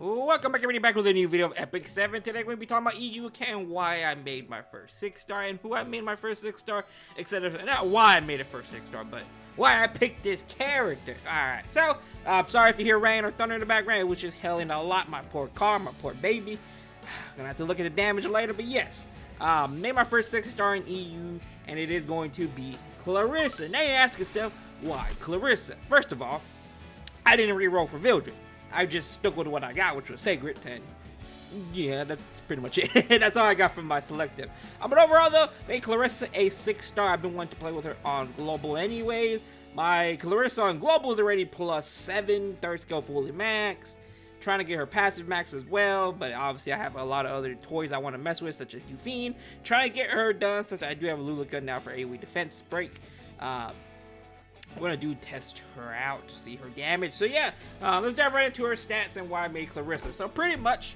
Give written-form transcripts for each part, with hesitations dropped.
Welcome back everybody, back with a new video of Epic 7. Today we're going to be talking about EU and why I made my first 6-star and who I made my first 6-star, etc. Not why I made it first 6-star, but why I picked this character. Alright, so, sorry if you hear rain or thunder in the background, which is hailing a lot. My poor car, my poor baby. Gonna have to look at the damage later, but yes. Made my first 6-star in EU, and it is going to be Clarissa. Now you ask yourself, why Clarissa? First of all, I didn't re-roll for Vildred. I just stuck with what I got, which was Sacred, and yeah, that's pretty much it. That's all I got from my selective. But overall, though, made Clarissa a 6-star. I've been wanting to play with her on Global anyways. My Clarissa on Global is already +7, 3rd skill fully maxed. Trying to get her passive max as well, but obviously I have a lot of other toys I want to mess with, such as Euphine. Trying to get her done, since I do have a Luluka now for AoE defense break. I'm gonna test her out, see her damage. So yeah, let's dive right into her stats and why I made Clarissa. So pretty much,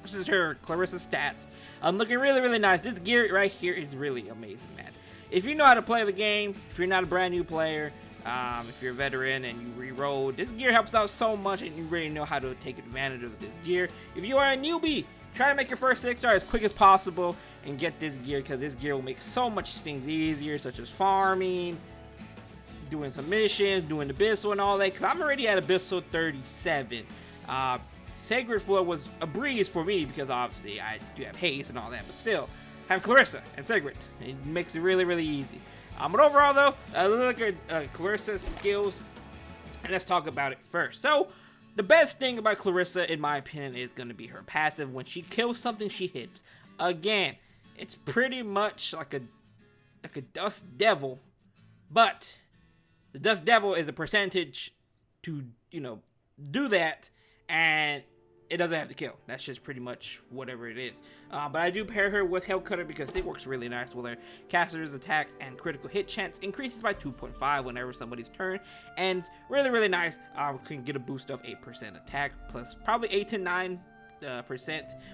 this is her Clarissa stats. Looking really nice. This gear right here is really amazing, man. If you know how to play the game, if you're not a brand new player, if you're a veteran and you re-roll, this gear helps out so much, and you really know how to take advantage of this gear. If you are a newbie, try to make your first 6-star as quick as possible and get this gear, because this gear will make so much things easier, such as farming, doing some missions, doing Abyssal and all that, because I'm already at Abyssal 37. Sacred Floor was a breeze for me, because obviously I do have haste and all that, but still, have Clarissa and Sacred. It makes it really easy. But overall though, look at Clarissa's skills, and let's talk about it first. So, the best thing about Clarissa, in my opinion, is going to be her passive. When she kills something, she hits. Again, it's pretty much like a Dust Devil, but the Dust Devil is a percentage to, do that, and it doesn't have to kill. That's just pretty much whatever it is. But I do pair her with Hell Cutter because it works really nice with her. Caster's attack and critical hit chance increases by 2.5 whenever somebody's turn, and really nice. Can get a boost of 8% attack, plus probably 8 to 9%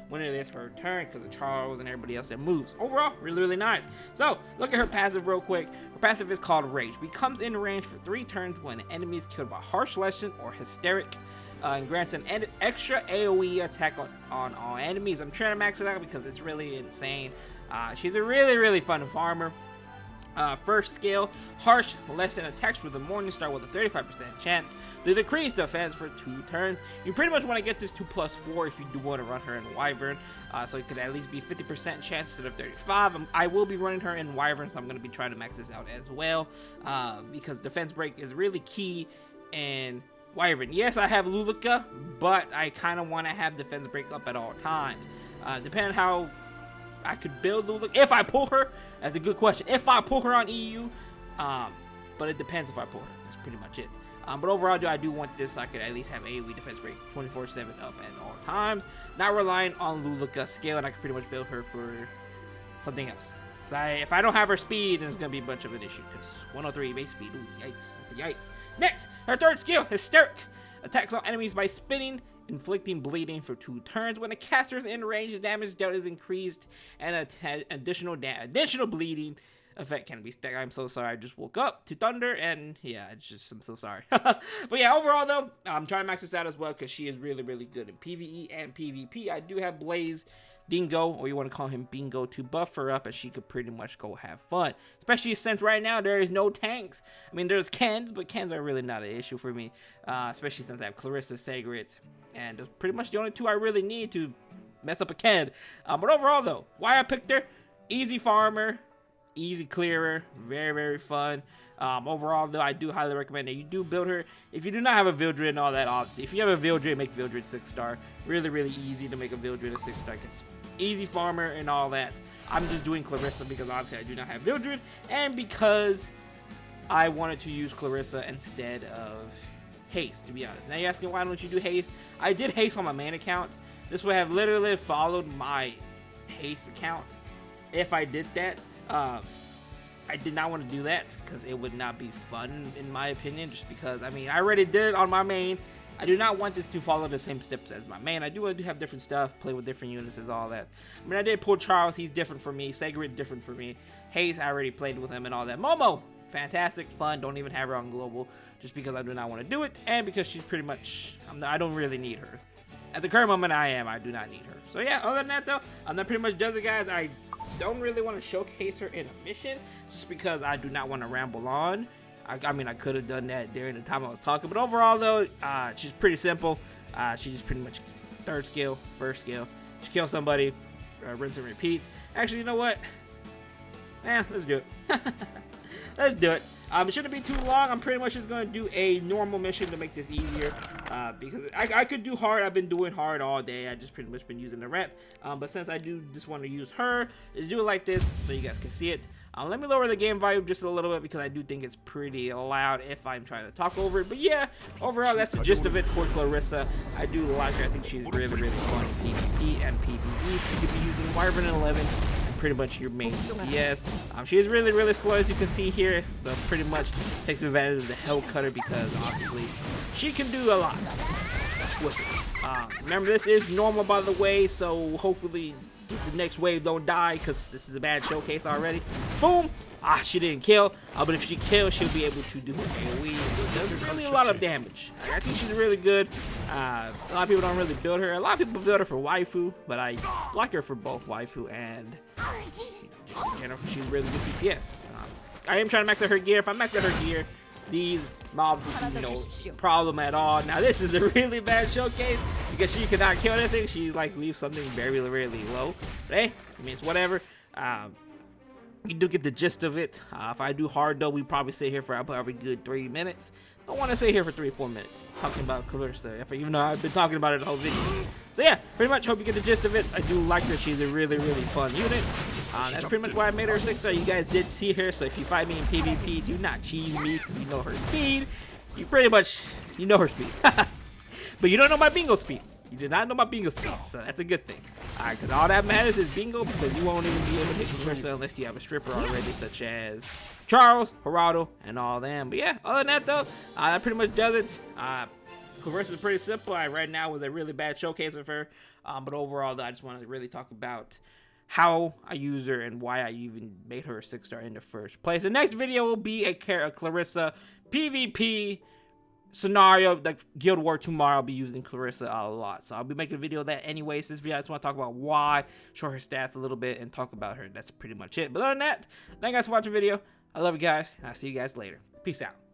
when it is her turn, because of Charles and everybody else that moves. Overall, really nice. So look at her passive real quick. Her passive is called Rage. Becomes in range for 3 turns when an enemy is killed by Harsh Lesson or Hysteric, and grants an extra AoE attack on all enemies. I'm trying to max it out because it's really insane. She's a really fun farmer. First skill, Harsh Lesson attacks with the Morningstar with a 35% chance to decrease defense for 2 turns. You pretty much want to get this to +4 if you do want to run her in Wyvern, so it could at least be 50% chance instead of 35. I will be running her in Wyvern, so I'm going to be trying to max this out as well, because defense break is really key in Wyvern. Yes, I have Luluka, but I kind of want to have defense break up at all times. Depending on how I could build Luluka, if I pull her, that's a good question. If I pull her on EU, but it depends if I pull her. That's pretty much it. But overall, I do want this so I could at least have AoE defense break 24/7 up at all times. Not relying on Luluka's skill, and I can pretty much build her for something else. If I don't have her speed, then it's going to be a bunch of an issue, because 103 base speed, ooh, yikes, that's a yikes. Next, her third skill, Hysteric. Attacks all enemies by spinning, inflicting bleeding for 2 turns. When the caster is in range, the damage dealt is increased, and additional bleeding effect can be stacked. I'm so sorry, I just woke up to thunder, and yeah, I'm so sorry. But yeah, overall though, I'm trying to max this out as well, because she is really good in PvE and PvP. I do have Blaze Dingo, or you want to call him Bingo, to buff her up, and she could pretty much go have fun. Especially since right now there is no tanks. I mean, there's Kens, but Kens are really not an issue for me. Especially since I have Clarissa, Sacred, and those pretty much the only 2 I really need to mess up a Ken. But overall though, why I picked her: easy farmer, easy clearer, very fun. Overall though, I do highly recommend that you do build her. If you do not have a Vildred and all that, obviously, if you have a Vildred, make Vildred 6-star. Really easy to make a Vildred a 6-star, because easy farmer and all that. I'm just doing Clarissa because obviously I do not have Vildred, and because I wanted to use Clarissa instead of haste, to be honest. Now you're asking, why don't you do haste? I did haste on my main account. This would have literally followed my haste account if I did that. I did not want to do that because it would not be fun, in my opinion, just because, I mean, I already did it on my main. I do not want this to follow the same steps as my main. I do have different stuff, play with different units and all that. I mean, I did pull Charles, he's different for me. Sacred, different for me. Hayes, I already played with him and all that. Momo, fantastic, fun, don't even have her on global, just because I do not want to do it, and because she's pretty much, I don't really need her. at the current moment I do not need her. So yeah, other than that though, that pretty much does it, guys. I don't really want to showcase her in a mission just because I do not want to ramble on. I mean, I could have done that during the time I was talking, but overall though, she's pretty simple. She just pretty much third skill, first skill. She kills somebody, rinse and repeat. Actually, you know what? Let's do it. Let's do it. It shouldn't be too long. I'm pretty much just going to do a normal mission to make this easier. Because I could do hard. I've been doing hard all day. I just pretty much been using the rep. But since I do just want to use her, let's do it like this so you guys can see it. Let me lower the game volume just a little bit because I do think it's pretty loud if I'm trying to talk over it. But yeah, overall, that's the gist of it for Clarissa. I do like her. I think she's really, really fun in PvP and PvE. She could be using Wyvern 11. Pretty much your main DPS. She is really, really slow, as you can see here, so pretty much takes advantage of the Hell Cutter because obviously she can do a lot with it. Remember, this is normal, by the way, so hopefully the next wave don't die because this is a bad showcase already. Boom! She didn't kill, but if she kills, she'll be able to do AoE. It does really a lot of damage. I think she's really good. A lot of people don't really build her. A lot of people build her for waifu, but I like her for both waifu and just in general. She's really good DPS. I am trying to max out her gear. If I max out her gear, these mobs would be no problem at all. Now this is a really bad showcase because she cannot kill anything. She like leaves something very, really low. But hey, I mean, it's whatever. You do get the gist of it. If I do hard though, we probably sit here for probably a good 3 minutes. Don't want to sit here for 3 or 4 minutes talking about Clarissa, even though I've been talking about it the whole video. So yeah, pretty much hope you get the gist of it. I do like her. She's a really, really fun unit. That's pretty much why I made her 6-star. You guys did see her, so if you fight me in PvP, do not cheese me because you know her speed. You pretty much, you know her speed. But you don't know my bingo speed. You did not know my bingo speed, so that's a good thing. Because all that matters is bingo, because you won't even be able to hit Clarissa unless you have a stripper already, such as Charles, Gerardo, and all them. But yeah, other than that though, that pretty much does it. Clarissa is pretty simple. Right now was a really bad showcase of her, but overall though, I just wanted to really talk about how I use her and why I even made her a 6-star in the first place. The next video will be a Clarissa PvP scenario. Like Guild War tomorrow, I'll be using Clarissa a lot, so I'll be making a video of that anyways. This video I just want to talk about why, show her stats a little bit, and talk about her. That's pretty much it. But other than that, thank you guys for watching the video. I love you guys, and I'll see you guys later. Peace out.